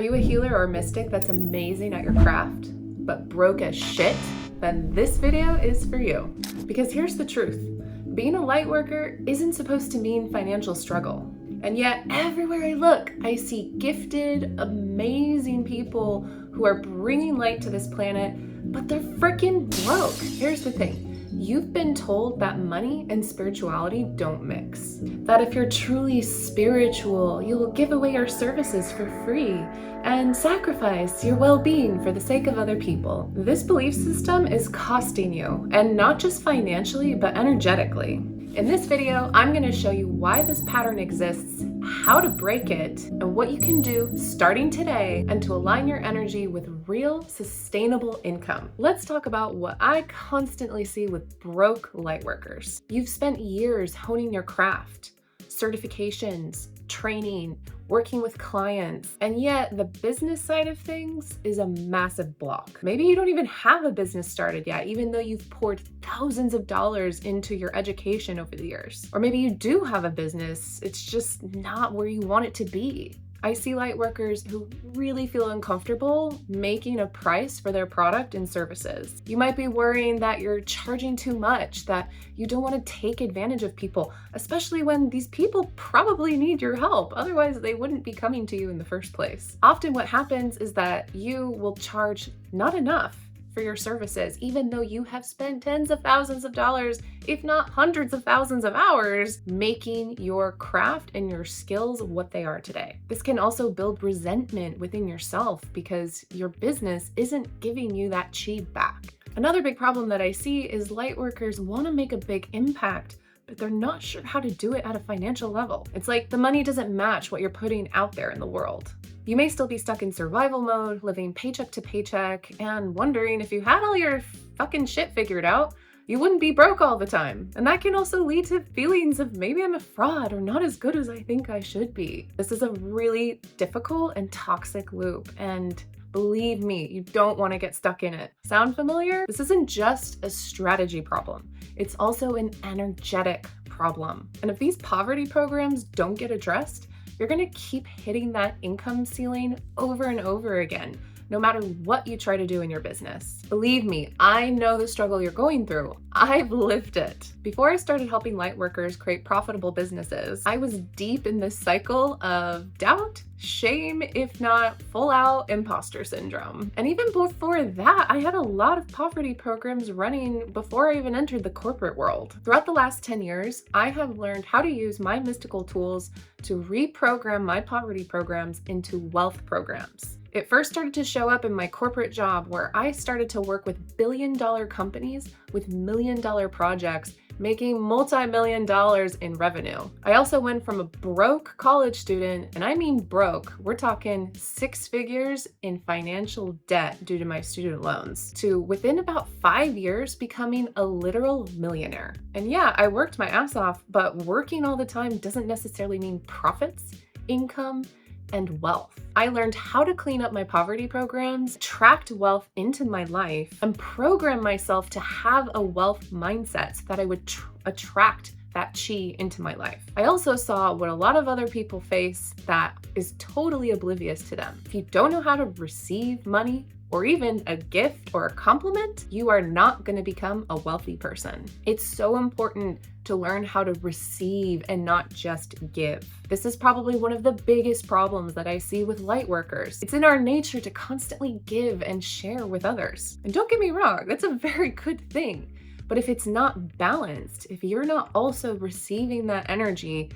Are you a healer or a mystic that's amazing at your craft, but broke as shit? Then this video is for you. Because here's the truth. Being a light worker isn't supposed to mean financial struggle. And yet, everywhere I look, I see gifted, amazing people who are bringing light to this planet, but they're freaking broke. Here's the thing. You've been told that money and spirituality don't mix. That if you're truly spiritual, you'll give away your services for free and sacrifice your well-being for the sake of other people. This belief system is costing you, and not just financially, but energetically. In this video, I'm going to show you why this pattern exists, how to break it, and what you can do starting today and to align your energy with real, sustainable income. Let's talk about what I constantly see with broke lightworkers. You've spent years honing your craft, certifications, training, working with clients, and yet the business side of things is a massive block. Maybe you don't even have a business started yet, even though you've poured thousands of dollars into your education over the years. Or maybe you do have a business, it's just not where you want it to be. I see light workers who really feel uncomfortable making a price for their product and services. You might be worrying that you're charging too much, that you don't want to take advantage of people, especially when these people probably need your help. Otherwise, they wouldn't be coming to you in the first place. Often what happens is that you will charge not enough for your services, even though you have spent tens of thousands of dollars, if not hundreds of thousands of hours, making your craft and your skills what they are today. This can also build resentment within yourself because your business isn't giving you that chi back. Another big problem that I see is light workers want to make a big impact, but they're not sure how to do it at a financial level. It's like the money doesn't match what you're putting out there in the world. You may still be stuck in survival mode, living paycheck to paycheck, and wondering if you had all your fucking shit figured out, you wouldn't be broke all the time. And that can also lead to feelings of maybe I'm a fraud or not as good as I think I should be. This is a really difficult and toxic loop, and believe me, you don't want to get stuck in it. Sound familiar? This isn't just a strategy problem. It's also an energetic problem. And if these poverty programs don't get addressed, you're going to keep hitting that income ceiling over and over again, no matter what you try to do in your business. Believe me, I know the struggle you're going through. I've lived it. Before I started helping light workers create profitable businesses, I was deep in this cycle of doubt, shame, if not full-out imposter syndrome. And even before that, I had a lot of poverty programs running before I even entered the corporate world. Throughout the last 10 years, I have learned how to use my mystical tools to reprogram my poverty programs into wealth programs. It first started to show up in my corporate job where I started to work with billion-dollar companies with million-dollar projects, making multi-million dollars in revenue. I also went from a broke college student, and I mean broke, we're talking 6 figures in financial debt due to my student loans, to within about 5 years becoming a literal millionaire. And yeah, I worked my ass off, but working all the time doesn't necessarily mean profits, income, and wealth. I learned how to clean up my poverty programs, attract wealth into my life, and program myself to have a wealth mindset so that I would attract that chi into my life. I also saw what a lot of other people face that is totally oblivious to them. If you don't know how to receive money, or even a gift or a compliment, you are not going to become a wealthy person. It's so important to learn how to receive and not just give. This is probably one of the biggest problems that I see with light workers. It's in our nature to constantly give and share with others. And don't get me wrong, that's a very good thing. But if it's not balanced, if you're not also receiving that energy,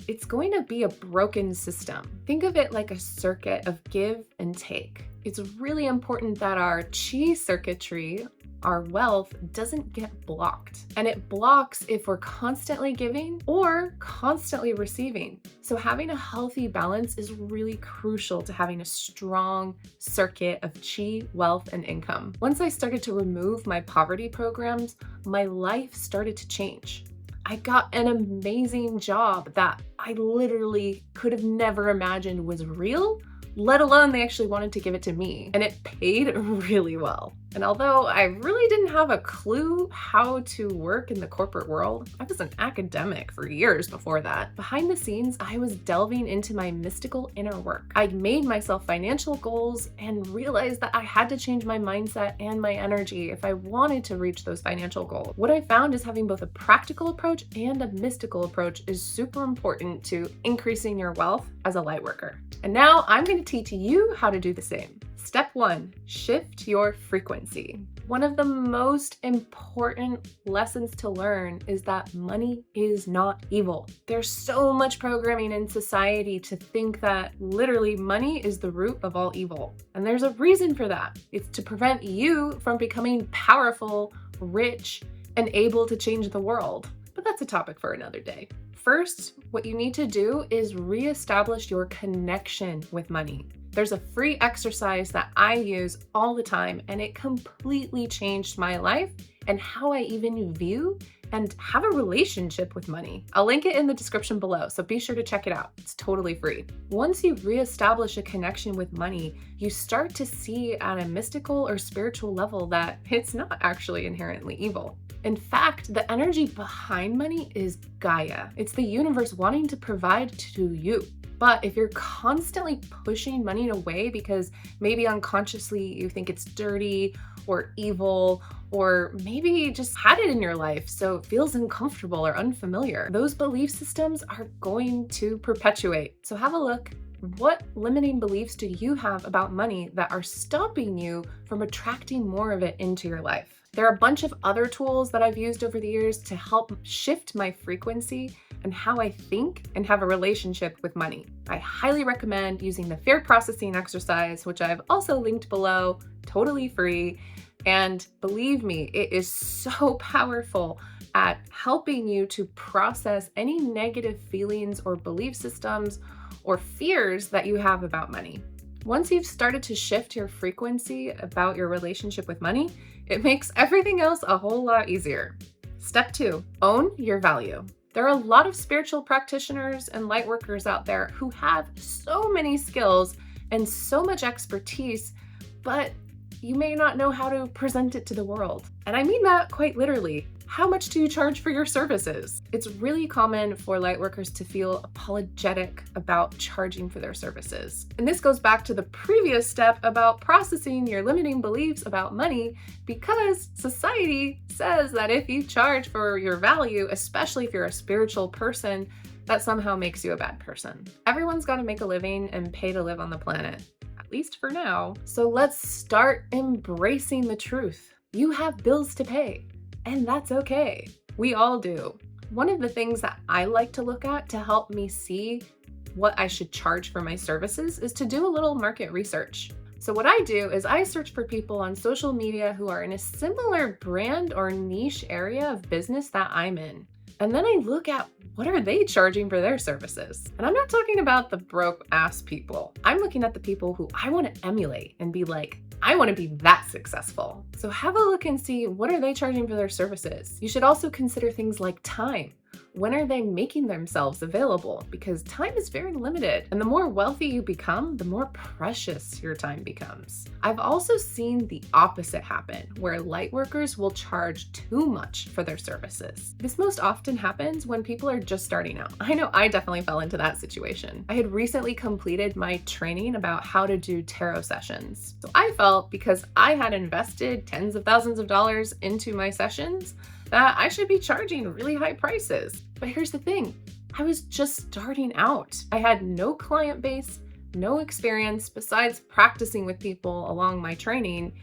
it's going to be a broken system. Think of it like a circuit of give and take. It's really important that our chi circuitry, our wealth, doesn't get blocked. And it blocks if we're constantly giving or constantly receiving. So having a healthy balance is really crucial to having a strong circuit of chi, wealth, and income. Once I started to remove my poverty programs, my life started to change. I got an amazing job that I literally could have never imagined was real, let alone they actually wanted to give it to me, and it paid really well. And although I really didn't have a clue how to work in the corporate world, I was an academic for years before that. Behind the scenes, I was delving into my mystical inner work. I'd made myself financial goals and realized that I had to change my mindset and my energy if I wanted to reach those financial goals. What I found is having both a practical approach and a mystical approach is super important to increasing your wealth as a lightworker. And now I'm going to teach you how to do the same. Step 1, shift your frequency. One of the most important lessons to learn is that money is not evil. There's so much programming in society to think that literally money is the root of all evil. And there's a reason for that. It's to prevent you from becoming powerful, rich, and able to change the world. But that's a topic for another day. First, what you need to do is reestablish your connection with money. There's a free exercise that I use all the time, and it completely changed my life and how I even view and have a relationship with money. I'll link it in the description below, so be sure to check it out. It's totally free. Once you reestablish a connection with money, you start to see at a mystical or spiritual level that it's not actually inherently evil. In fact, the energy behind money is Gaia. It's the universe wanting to provide to you. But if you're constantly pushing money away because maybe unconsciously you think it's dirty or evil, or maybe you just had it in your life so it feels uncomfortable or unfamiliar, those belief systems are going to perpetuate. So have a look. What limiting beliefs do you have about money that are stopping you from attracting more of it into your life? There are a bunch of other tools that I've used over the years to help shift my frequency and how I think and have a relationship with money. I highly recommend using the fear processing exercise, which I've also linked below, totally free. And believe me, it is so powerful at helping you to process any negative feelings or belief systems or fears that you have about money. Once you've started to shift your frequency about your relationship with money, it makes everything else a whole lot easier. Step 2, own your value. There are a lot of spiritual practitioners and light workers out there who have so many skills and so much expertise, but you may not know how to present it to the world. And I mean that quite literally. How much do you charge for your services? It's really common for lightworkers to feel apologetic about charging for their services. And this goes back to the previous step about processing your limiting beliefs about money, because society says that if you charge for your value, especially if you're a spiritual person, that somehow makes you a bad person. Everyone's got to make a living and pay to live on the planet, at least for now. So let's start embracing the truth. You have bills to pay. And that's okay. We all do. One of the things that I like to look at to help me see what I should charge for my services is to do a little market research. So what I do is I search for people on social media who are in a similar brand or niche area of business that I'm in. And then I look at what are they charging for their services. And I'm not talking about the broke ass people. I'm looking at the people who I want to emulate and be like, I want to be that successful. So have a look and see what are they charging for their services. You should also consider things like time. When are they making themselves available? Because time is very limited. And the more wealthy you become, the more precious your time becomes. I've also seen the opposite happen, where lightworkers will charge too much for their services. This most often happens when people are just starting out. I know I definitely fell into that situation. I had recently completed my training about how to do tarot sessions. So I felt because I had invested tens of thousands of dollars into my sessions, that I should be charging really high prices. But here's the thing, I was just starting out. I had no client base, no experience besides practicing with people along my training,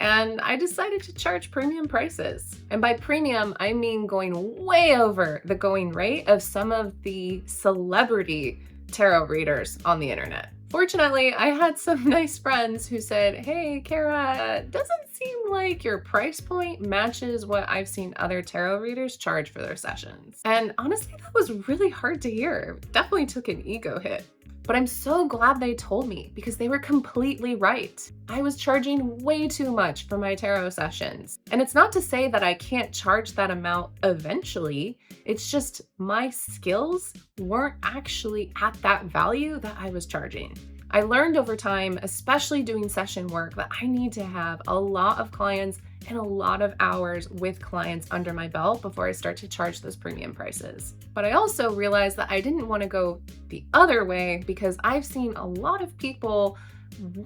and I decided to charge premium prices. And by premium, I mean going way over the going rate of some of the celebrity tarot readers on the internet. Fortunately, I had some nice friends who said, hey, Kara, it doesn't seem like your price point matches what I've seen other tarot readers charge for their sessions. And honestly, that was really hard to hear. It definitely took an ego hit. But I'm so glad they told me, because they were completely right. I was charging way too much for my tarot sessions. And it's not to say that I can't charge that amount eventually. It's just my skills weren't actually at that value that I was charging. I learned over time, especially doing session work, that I need to have a lot of clients and a lot of hours with clients under my belt before I start to charge those premium prices. But I also realized that I didn't want to go the other way because I've seen a lot of people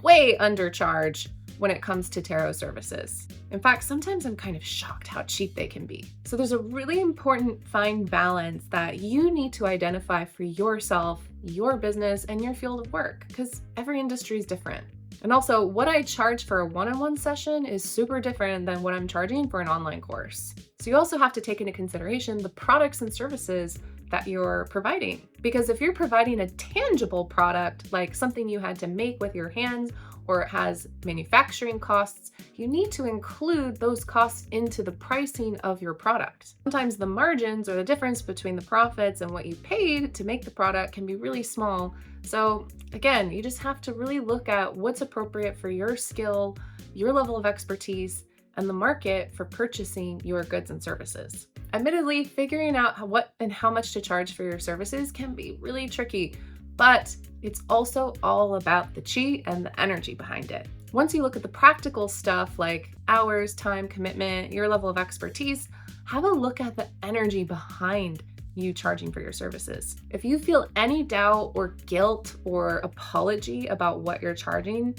way undercharge when it comes to tarot services. In fact, sometimes I'm kind of shocked how cheap they can be. So there's a really important fine balance that you need to identify for yourself, your business, and your field of work, because every industry is different. And also, what I charge for a one-on-one session is super different than what I'm charging for an online course. So you also have to take into consideration the products and services that you're providing. Because if you're providing a tangible product, like something you had to make with your hands, or it has manufacturing costs, you need to include those costs into the pricing of your product. Sometimes the margins or the difference between the profits and what you paid to make the product can be really small. So again, you just have to really look at what's appropriate for your skill, your level of expertise, and the market for purchasing your goods and services. Admittedly, figuring out what and how much to charge for your services can be really tricky, but it's also all about the chi and the energy behind it. Once you look at the practical stuff like hours, time, commitment, your level of expertise, have a look at the energy behind you charging for your services. If you feel any doubt or guilt or apology about what you're charging,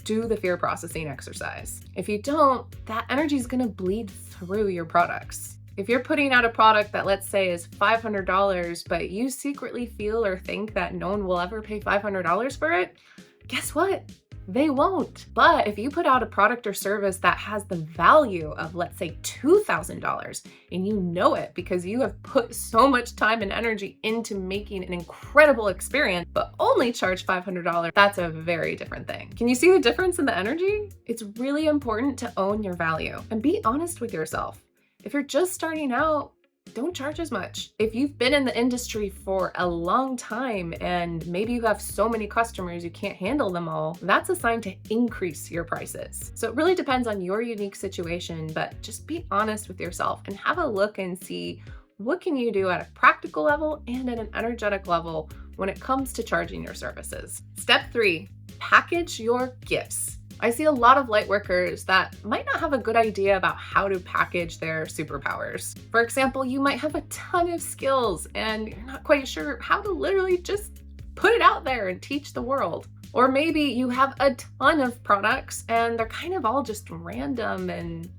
do the fear processing exercise. If you don't, that energy is going to bleed through your products. If you're putting out a product that, let's say, is $500, but you secretly feel or think that no one will ever pay $500 for it, guess what? They won't. But if you put out a product or service that has the value of, let's say, $2,000, and you know it because you have put so much time and energy into making an incredible experience, but only charge $500, that's a very different thing. Can you see the difference in the energy? It's really important to own your value and be honest with yourself. If you're just starting out, don't charge as much. If you've been in the industry for a long time and maybe you have so many customers you can't handle them all, that's a sign to increase your prices. So it really depends on your unique situation, but just be honest with yourself and have a look and see what can you do at a practical level and at an energetic level when it comes to charging your services. Step 3, package your gifts. I see a lot of lightworkers that might not have a good idea about how to package their superpowers. For example, you might have a ton of skills and you're not quite sure how to literally just put it out there and teach the world. Or maybe you have a ton of products and they're kind of all just random and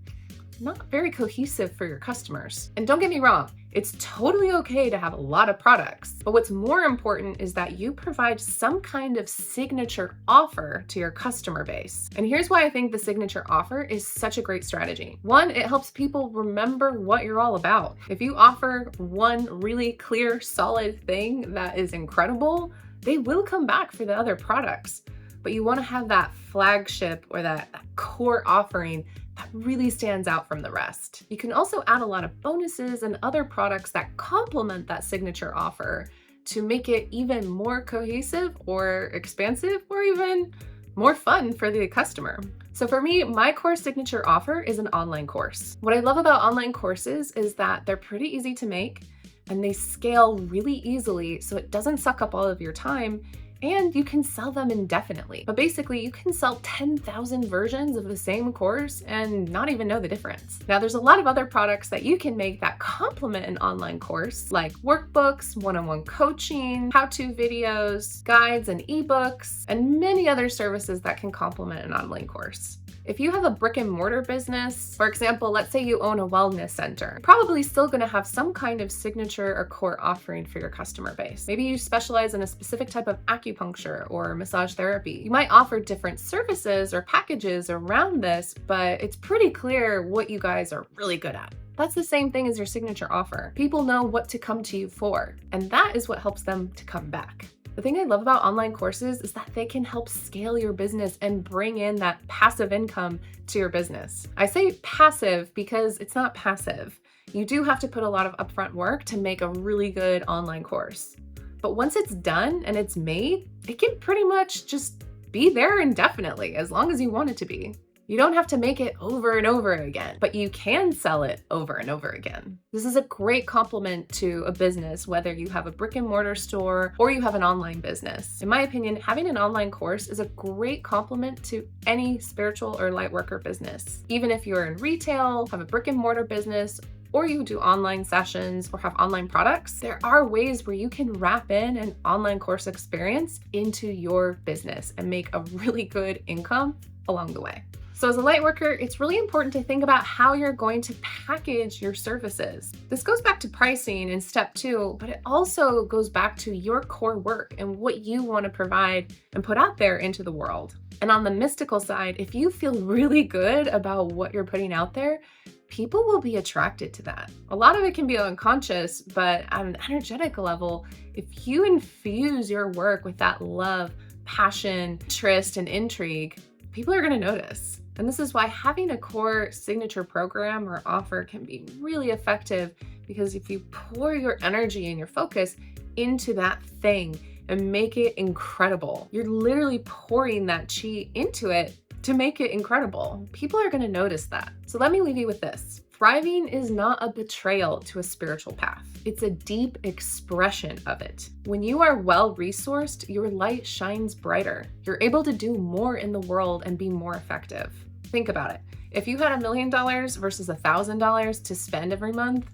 not very cohesive for your customers. And don't get me wrong, it's totally okay to have a lot of products, but what's more important is that you provide some kind of signature offer to your customer base. And here's why I think the signature offer is such a great strategy. One, it helps people remember what you're all about. If you offer one really clear, solid thing that is incredible, they will come back for the other products. But you want to have that flagship or that core offering that really stands out from the rest. You can also add a lot of bonuses and other products that complement that signature offer to make it even more cohesive or expansive or even more fun for the customer. So for me, my core signature offer is an online course. What I love about online courses is that they're pretty easy to make and they scale really easily so it doesn't suck up all of your time, and you can sell them indefinitely. But basically, you can sell 10,000 versions of the same course and not even know the difference. Now, there's a lot of other products that you can make that complement an online course, like workbooks, one-on-one coaching, how-to videos, guides and ebooks, and many other services that can complement an online course. If you have a brick and mortar business, for example, let's say you own a wellness center, you're probably still going to have some kind of signature or core offering for your customer base. Maybe you specialize in a specific type of acupuncture or massage therapy. You might offer different services or packages around this, but it's pretty clear what you guys are really good at. That's the same thing as your signature offer. People know what to come to you for, and that is what helps them to come back. The thing I love about online courses is that they can help scale your business and bring in that passive income to your business. I say passive because it's not passive. You do have to put a lot of upfront work to make a really good online course. But once it's done and it's made, it can pretty much just be there indefinitely as long as you want it to be. You don't have to make it over and over again, but you can sell it over and over again. This is a great complement to a business, whether you have a brick and mortar store or you have an online business. In my opinion, having an online course is a great complement to any spiritual or lightworker business. Even if you're in retail, have a brick and mortar business, or you do online sessions or have online products, there are ways where you can wrap in an online course experience into your business and make a really good income along the way. So as a lightworker, it's really important to think about how you're going to package your services. This goes back to pricing in step 2, but it also goes back to your core work and what you want to provide and put out there into the world. And on the mystical side, if you feel really good about what you're putting out there, people will be attracted to that. A lot of it can be unconscious, but at an energetic level, if you infuse your work with that love, passion, interest, and intrigue, people are going to notice. And this is why having a core signature program or offer can be really effective, because if you pour your energy and your focus into that thing and make it incredible, you're literally pouring that chi into it to make it incredible. People are going to notice that. So let me leave you with this. Thriving is not a betrayal to a spiritual path. It's a deep expression of it. When you are well-resourced, your light shines brighter. You're able to do more in the world and be more effective. Think about it. If you had $1 million versus $1,000 to spend every month,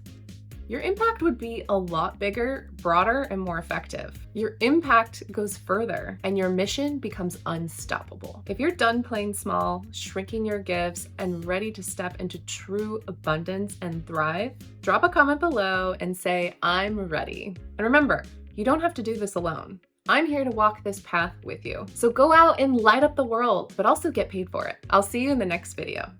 your impact would be a lot bigger, broader, and more effective. Your impact goes further and your mission becomes unstoppable. If you're done playing small, shrinking your gifts, and ready to step into true abundance and thrive, drop a comment below and say, I'm ready. And remember, you don't have to do this alone. I'm here to walk this path with you. So go out and light up the world, but also get paid for it. I'll see you in the next video.